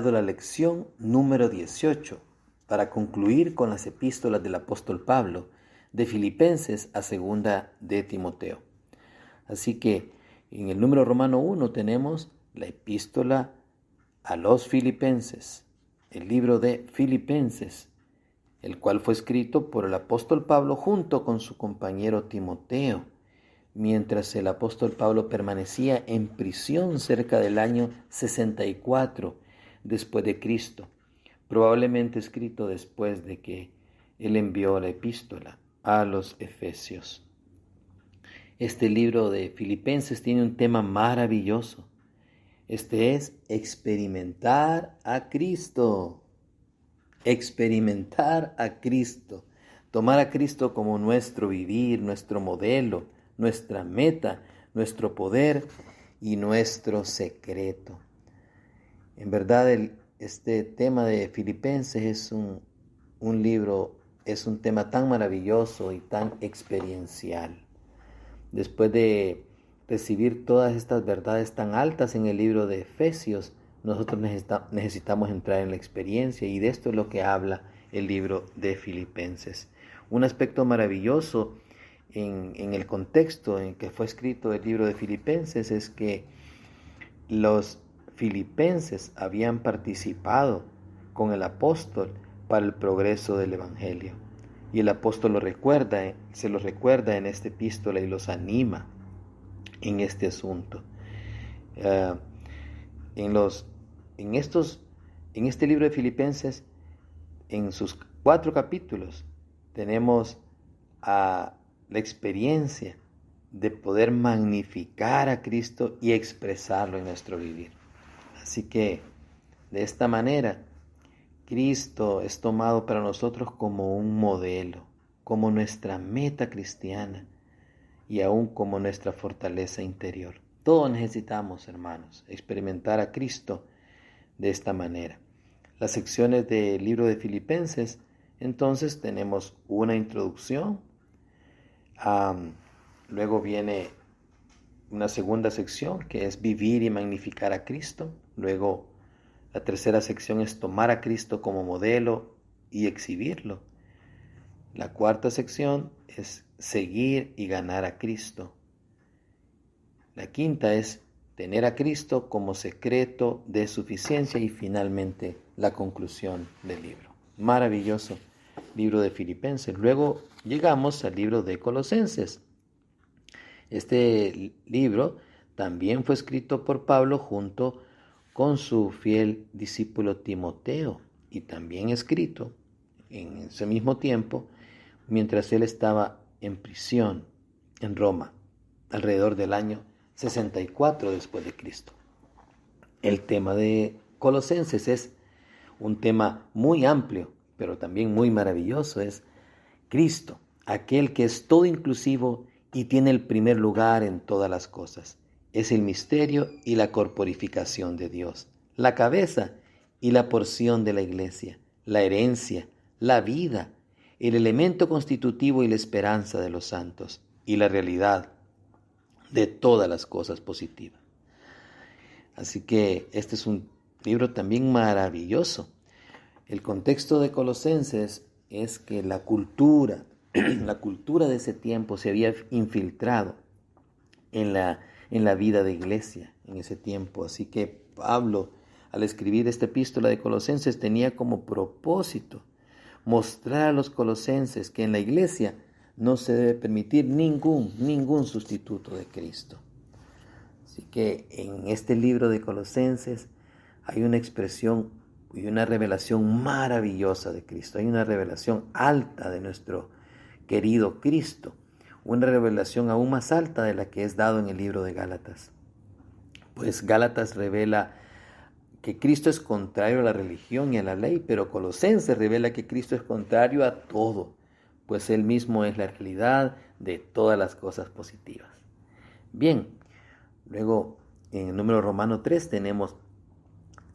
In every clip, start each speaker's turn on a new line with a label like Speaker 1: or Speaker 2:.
Speaker 1: La lección número 18 para concluir con las epístolas del apóstol Pablo de Filipenses a segunda de Timoteo. Así que en el número romano 1 tenemos la epístola a los Filipenses, el libro de Filipenses, el cual fue escrito por el apóstol Pablo junto con su compañero Timoteo, mientras el apóstol Pablo permanecía en prisión cerca del año 64 después de Cristo, probablemente escrito después de que él envió la epístola a los Efesios. Este libro de Filipenses tiene un tema maravilloso. Este es experimentar a Cristo. Experimentar a Cristo. Tomar a Cristo como nuestro vivir, nuestro modelo, nuestra meta, nuestro poder y nuestro secreto. En verdad, este tema de Filipenses es un libro, es un tema tan maravilloso y tan experiencial. Después de recibir todas estas verdades tan altas en el libro de Efesios, nosotros necesitamos entrar en la experiencia, y de esto es lo que habla el libro de Filipenses. Un aspecto maravilloso en el contexto en que fue escrito el libro de Filipenses es que los filipenses habían participado con el apóstol para el progreso del evangelio. Y el apóstol se lo recuerda en esta epístola y los anima en este asunto. En este libro de Filipenses, en sus 4 capítulos, tenemos la experiencia de poder magnificar a Cristo y expresarlo en nuestro vivir. Así que, de esta manera, Cristo es tomado para nosotros como un modelo, como nuestra meta cristiana y aún como nuestra fortaleza interior. Todos necesitamos, hermanos, experimentar a Cristo de esta manera. Las secciones del libro de Filipenses, entonces tenemos una introducción, luego viene una segunda sección que es vivir y magnificar a Cristo. Luego la tercera sección es tomar a Cristo como modelo y exhibirlo. La cuarta sección es seguir y ganar a Cristo. La quinta es tener a Cristo como secreto de suficiencia, y finalmente la conclusión del libro. Maravilloso libro de Filipenses. Luego llegamos al libro de Colosenses. Este libro también fue escrito por Pablo junto con su fiel discípulo Timoteo, y también escrito en ese mismo tiempo mientras él estaba en prisión en Roma, alrededor del año 64 después de Cristo. El tema de Colosenses es un tema muy amplio, pero también muy maravilloso. Es Cristo, aquel que es todo inclusivo y tiene el primer lugar en todas las cosas. Es el misterio y la corporificación de Dios, la cabeza y la porción de la iglesia, la herencia, la vida, el elemento constitutivo y la esperanza de los santos, y la realidad de todas las cosas positivas. Así que este es un libro también maravilloso. El contexto de Colosenses es que la cultura de ese tiempo se había infiltrado en la vida de iglesia en ese tiempo. Así que Pablo, al escribir esta epístola de Colosenses, tenía como propósito mostrar a los colosenses que en la iglesia no se debe permitir ningún sustituto de Cristo. Así que en este libro de Colosenses hay una expresión y una revelación maravillosa de Cristo. Hay una revelación alta de nuestro querido Cristo, una revelación aún más alta de la que es dado en el libro de Gálatas. Pues Gálatas revela que Cristo es contrario a la religión y a la ley, pero Colosenses revela que Cristo es contrario a todo, pues Él mismo es la realidad de todas las cosas positivas. Bien, luego en el número romano 3 tenemos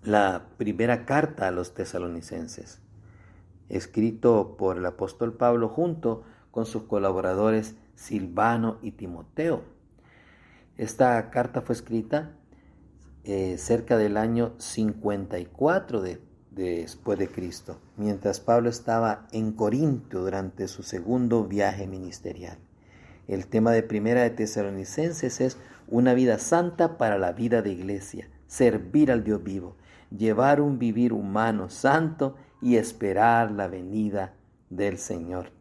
Speaker 1: la primera carta a los tesalonicenses, escrito por el apóstol Pablo junto con sus colaboradores Silvano y Timoteo. Esta carta fue escrita cerca del año 54 después de Cristo, mientras Pablo estaba en Corinto durante su segundo viaje ministerial. El tema de Primera de Tesalonicenses es una vida santa para la vida de iglesia, servir al Dios vivo, llevar un vivir humano santo y esperar la venida del Señor.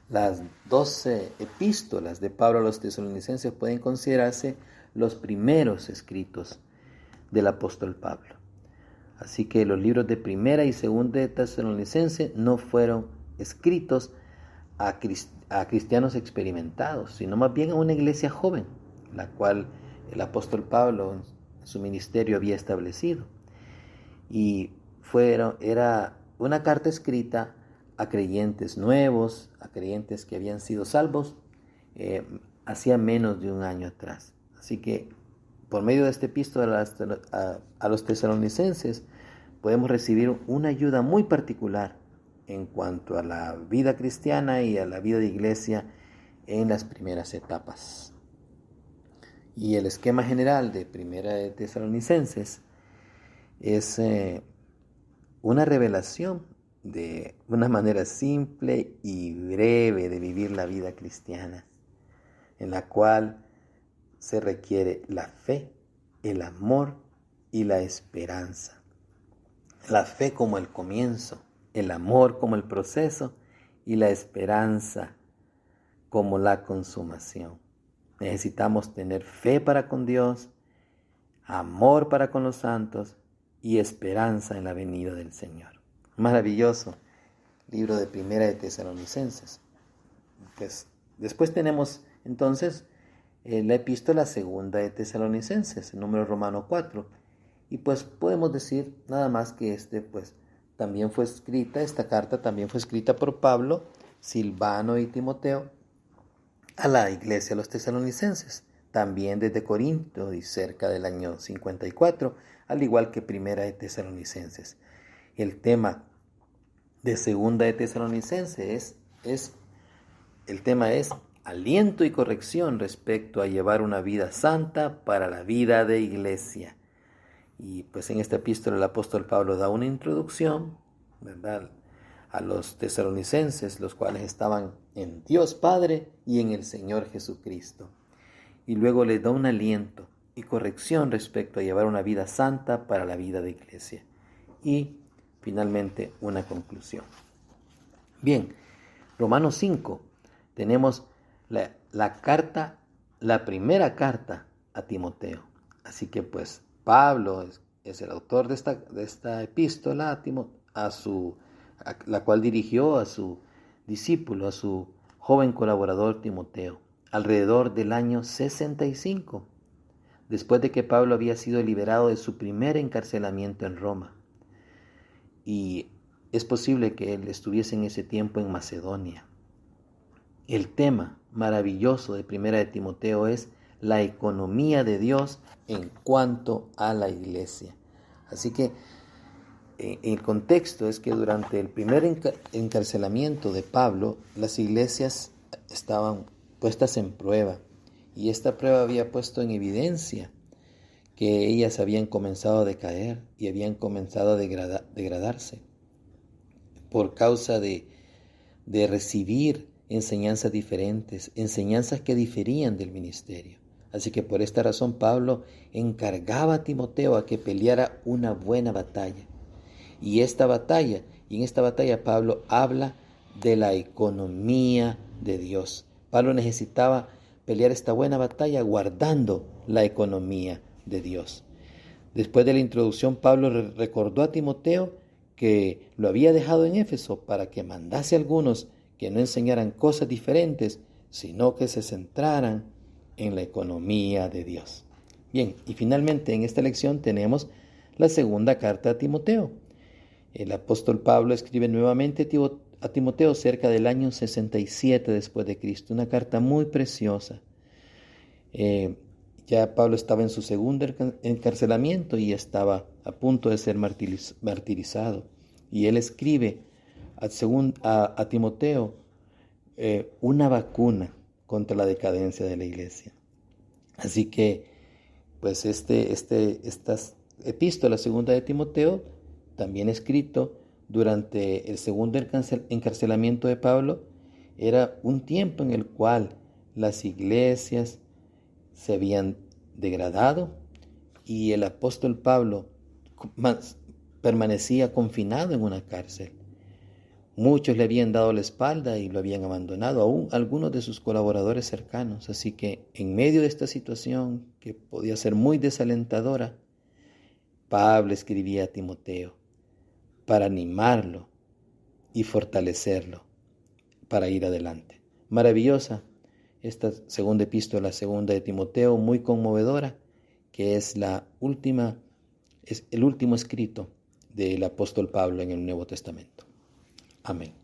Speaker 1: Las 12 epístolas de Pablo a los tesalonicenses pueden considerarse los primeros escritos del apóstol Pablo. Así que los libros de Primera y Segunda de Tesalonicenses no fueron escritos a cristianos experimentados, sino más bien a una iglesia joven, la cual el apóstol Pablo en su ministerio había establecido. Y era una carta escrita a creyentes nuevos, a creyentes que habían sido salvos hacía menos de un año atrás. Así que por medio de este epístola a los tesalonicenses podemos recibir una ayuda muy particular en cuanto a la vida cristiana y a la vida de iglesia en las primeras etapas. Y el esquema general de Primera de Tesalonicenses es una revelación de una manera simple y breve de vivir la vida cristiana, en la cual se requiere la fe, el amor y la esperanza. La fe como el comienzo, el amor como el proceso y la esperanza como la consumación. Necesitamos tener fe para con Dios, amor para con los santos y esperanza en la venida del Señor. Maravilloso libro de Primera de Tesalonicenses. Pues, después tenemos entonces la epístola Segunda de Tesalonicenses, el número romano 4. Y pues podemos decir nada más que esta carta también fue escrita por Pablo, Silvano y Timoteo a la iglesia de los tesalonicenses, también desde Corinto y cerca del año 54, al igual que Primera de Tesalonicenses. El tema de Segunda de Tesalonicenses el tema es aliento y corrección respecto a llevar una vida santa para la vida de iglesia. Y pues en esta epístola el apóstol Pablo da una introducción, ¿verdad?, a los tesalonicenses, los cuales estaban en Dios Padre y en el Señor Jesucristo. Y luego les da un aliento y corrección respecto a llevar una vida santa para la vida de iglesia. Y finalmente una conclusión. Bien, Romanos 5, tenemos la primera carta a Timoteo. Así que pues Pablo es el autor de esta epístola la cual dirigió a su discípulo, a su joven colaborador Timoteo, alrededor del año 65, después de que Pablo había sido liberado de su primer encarcelamiento en Roma. Y es posible que él estuviese en ese tiempo en Macedonia. El tema maravilloso de Primera de Timoteo es la economía de Dios en cuanto a la iglesia. Así que el contexto es que durante el primer encarcelamiento de Pablo, las iglesias estaban puestas en prueba, y esta prueba había puesto en evidencia que ellas habían comenzado a decaer y habían comenzado a degradarse por causa de recibir enseñanzas diferentes, enseñanzas que diferían del ministerio. Así que por esta razón Pablo encargaba a Timoteo a que peleara una buena batalla. Y en esta batalla Pablo habla de la economía de Dios. Pablo necesitaba pelear esta buena batalla guardando la economía de Dios. Después de la introducción, Pablo recordó a Timoteo que lo había dejado en Éfeso para que mandase a algunos que no enseñaran cosas diferentes, sino que se centraran en la economía de Dios. Bien, y finalmente en esta lección tenemos la segunda carta a Timoteo. El apóstol Pablo escribe nuevamente a Timoteo cerca del año 67 después de Cristo, una carta muy preciosa. Ya Pablo estaba en su segundo encarcelamiento y estaba a punto de ser martirizado. Y él escribe a Timoteo una vacuna contra la decadencia de la iglesia. Así que pues estas epístola segunda de Timoteo, también escrito durante el segundo encarcelamiento de Pablo, era un tiempo en el cual las iglesias se habían degradado y el apóstol Pablo permanecía confinado en una cárcel. Muchos le habían dado la espalda y lo habían abandonado, aún algunos de sus colaboradores cercanos. Así que en medio de esta situación, que podía ser muy desalentadora, Pablo escribía a Timoteo para animarlo y fortalecerlo para ir adelante. Maravillosa esta segunda epístola, segunda de Timoteo, muy conmovedora, que es el último escrito del apóstol Pablo en el Nuevo Testamento. Amén.